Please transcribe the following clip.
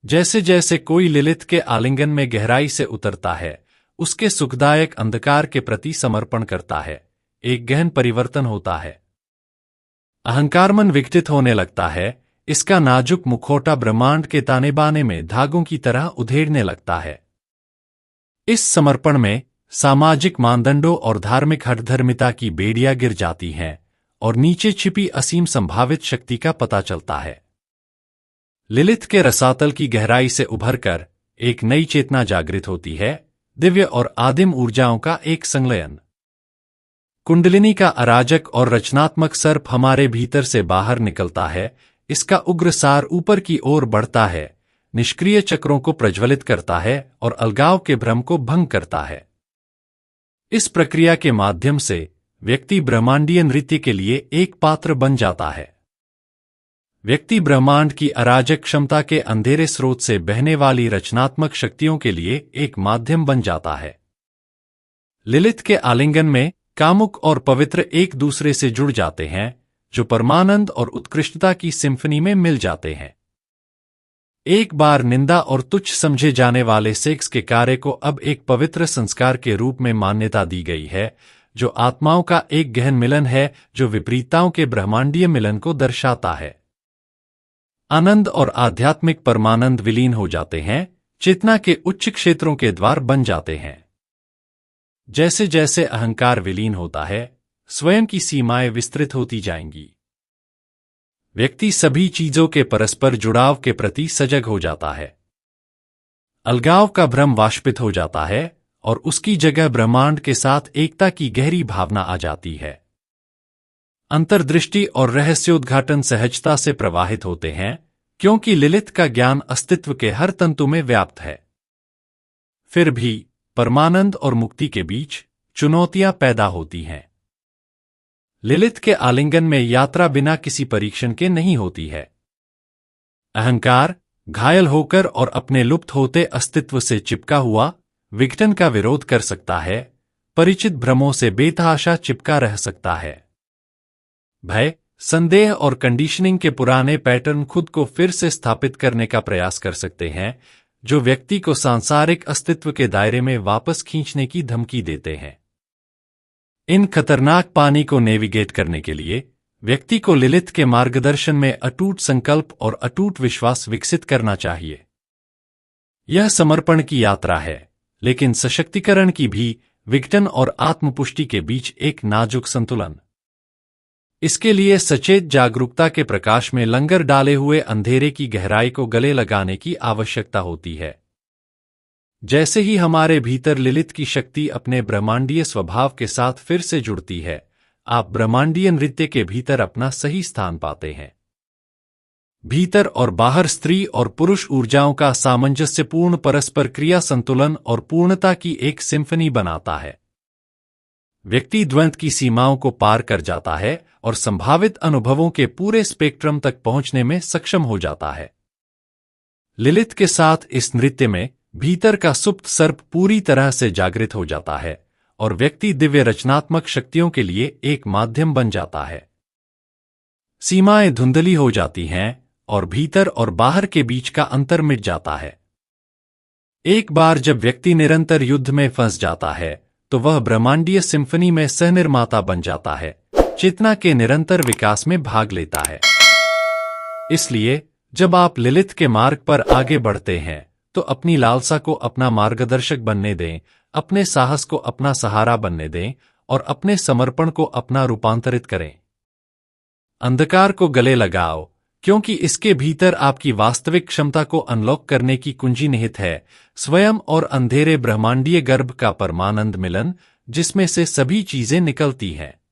जैसे जैसे कोई लिलित के आलिंगन में गहराई से उतरता है, उसके सुखदायक अंधकार के प्रति समर्पण करता है, एक गहन परिवर्तन होता है। अहंकारमन विकसित होने लगता है, इसका नाजुक मुखौटा ब्रह्मांड के ताने बाने में धागों की तरह उधेड़ने लगता है। इस समर्पण में सामाजिक मानदंडों और धार्मिक हठधर्मिता की बेड़ियां गिर जाती हैं और नीचे छिपी असीम संभावित शक्ति का पता चलता है। लिलित के रसातल की गहराई से उभरकर एक नई चेतना जागृत होती है, दिव्य और आदिम ऊर्जाओं का एक संलयन। कुंडलिनी का अराजक और रचनात्मक सर्प हमारे भीतर से बाहर निकलता है, इसका उग्र सार ऊपर की ओर बढ़ता है, निष्क्रिय चक्रों को प्रज्वलित करता है और अलगाव के भ्रम को भंग करता है। इस प्रक्रिया के माध्यम से व्यक्ति ब्रह्मांडीय नृत्य के लिए एक पात्र बन जाता है। व्यक्ति ब्रह्मांड की अराजक क्षमता के अंधेरे स्रोत से बहने वाली रचनात्मक शक्तियों के लिए एक माध्यम बन जाता है। लिलित के आलिंगन में कामुक और पवित्र एक दूसरे से जुड़ जाते हैं, जो परमानंद और उत्कृष्टता की सिम्फनी में मिल जाते हैं। एक बार निंदा और तुच्छ समझे जाने वाले सेक्स के कार्य को अब एक पवित्र संस्कार के रूप में मान्यता दी गई है, जो आत्माओं का एक गहन मिलन है, जो विपरीतताओं के ब्रह्मांडीय मिलन को दर्शाता है। आनंद और आध्यात्मिक परमानंद विलीन हो जाते हैं, चेतना के उच्च क्षेत्रों के द्वार बन जाते हैं। जैसे जैसे अहंकार विलीन होता है, स्वयं की सीमाएं विस्तृत होती जाएंगी। व्यक्ति सभी चीजों के परस्पर जुड़ाव के प्रति सजग हो जाता है। अलगाव का भ्रम वाष्पित हो जाता है और उसकी जगह ब्रह्मांड के साथ एकता की गहरी भावना आ जाती है। अंतर्दृष्टि और रहस्योद्घाटन सहजता से प्रवाहित होते हैं, क्योंकि लिलित का ज्ञान अस्तित्व के हर तंतु में व्याप्त है। फिर भी परमानंद और मुक्ति के बीच चुनौतियां पैदा होती हैं। लिलित के आलिंगन में यात्रा बिना किसी परीक्षण के नहीं होती है। अहंकार घायल होकर और अपने लुप्त होते अस्तित्व से चिपका हुआ विघटन का विरोध कर सकता है, परिचित भ्रमों से बेतहाशा चिपका रह सकता है। भय, संदेह और कंडीशनिंग के पुराने पैटर्न खुद को फिर से स्थापित करने का प्रयास कर सकते हैं, जो व्यक्ति को सांसारिक अस्तित्व के दायरे में वापस खींचने की धमकी देते हैं। इन खतरनाक पानी को नेविगेट करने के लिए व्यक्ति को लिलित के मार्गदर्शन में अटूट संकल्प और अटूट विश्वास विकसित करना चाहिए। यह समर्पण की यात्रा है, लेकिन सशक्तिकरण की भी, विघटन और आत्मपुष्टि के बीच एक नाजुक संतुलन। इसके लिए सचेत जागरूकता के प्रकाश में लंगर डाले हुए अंधेरे की गहराई को गले लगाने की आवश्यकता होती है। जैसे ही हमारे भीतर लिलित की शक्ति अपने ब्रह्मांडीय स्वभाव के साथ फिर से जुड़ती है, आप ब्रह्मांडीय नृत्य के भीतर अपना सही स्थान पाते हैं। भीतर और बाहर स्त्री और पुरुष ऊर्जाओं का सामंजस्यपूर्ण परस्पर क्रिया संतुलन और पूर्णता की एक सिम्फनी बनाता है। व्यक्ति द्वंद्व की सीमाओं को पार कर जाता है और संभावित अनुभवों के पूरे स्पेक्ट्रम तक पहुंचने में सक्षम हो जाता है। लिलित के साथ इस नृत्य में भीतर का सुप्त सर्प पूरी तरह से जागृत हो जाता है और व्यक्ति दिव्य रचनात्मक शक्तियों के लिए एक माध्यम बन जाता है। सीमाएं धुंधली हो जाती हैं और भीतर और बाहर के बीच का अंतर मिट जाता है। एक बार जब व्यक्ति निरंतर युद्ध में फंस जाता है, तो वह ब्रह्मांडीय सिम्फनी में सहनिर्माता बन जाता है, चेतना के निरंतर विकास में भाग लेता है। इसलिए जब आप लिलित के मार्ग पर आगे बढ़ते हैं, तो अपनी लालसा को अपना मार्गदर्शक बनने दें, अपने साहस को अपना सहारा बनने दें और अपने समर्पण को अपना रूपांतरित करें। अंधकार को गले लगाओ, क्योंकि इसके भीतर आपकी वास्तविक क्षमता को अनलॉक करने की कुंजी निहित है, स्वयं और अंधेरे ब्रह्मांडीय गर्भ का परमानंद मिलन, जिसमें से सभी चीजें निकलती हैं।